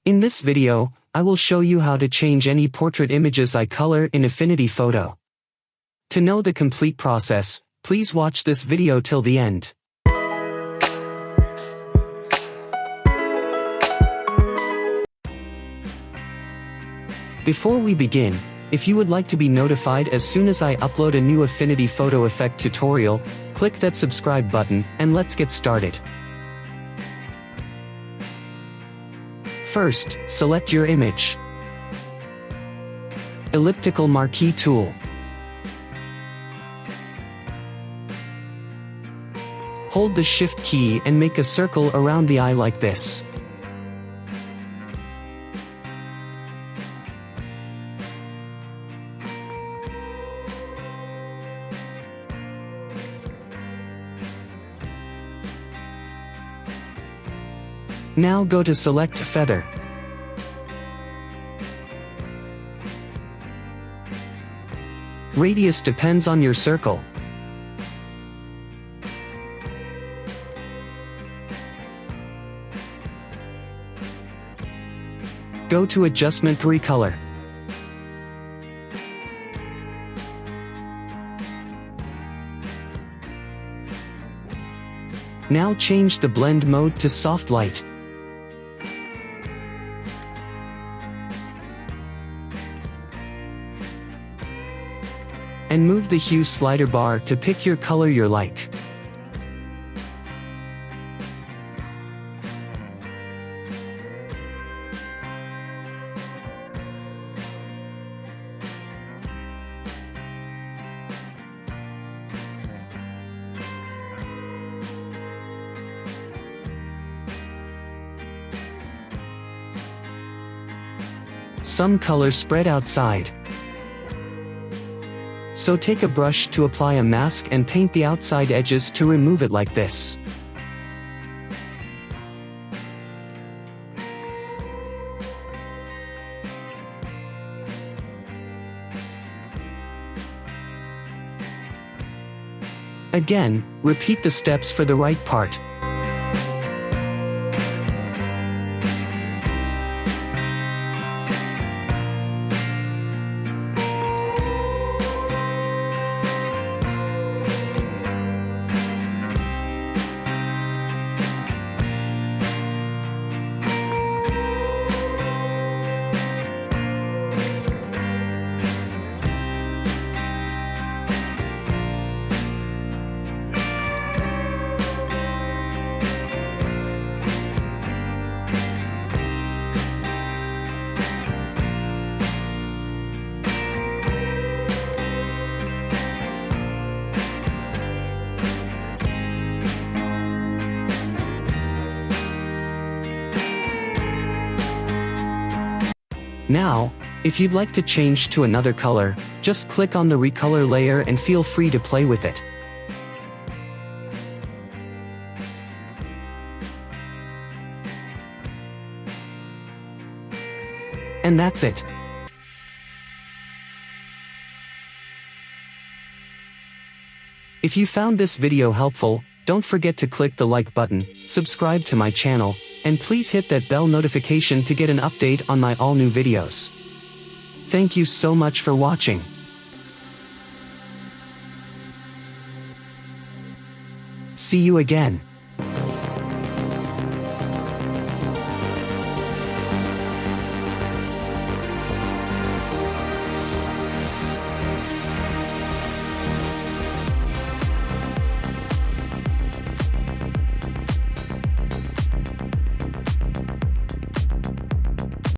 In this video, I will show you how to change any portrait images I color in Affinity Photo. To know the complete process, please watch this video till the end. Before we begin, if you would like to be notified as soon as I upload a new Affinity Photo effect tutorial, click that subscribe button, and let's get started. First, select your image. Elliptical marquee tool. Hold the Shift key and make a circle around the eye like this. Now go to Select Feather. Radius depends on your circle. Go to Adjustment Recolor. Now change the blend mode to Soft Light. And move the hue slider bar to pick your color you like. Some color spread outside. So take a brush to apply a mask and paint the outside edges to remove it like this. Again, repeat the steps for the right part. Now, if you'd like to change to another color, just click on the recolor layer and feel free to play with it. And that's it. If you found this video helpful, don't forget to click the like button, subscribe to my channel, and please hit that bell notification to get an update on my all new videos. Thank you so much for watching. See you again.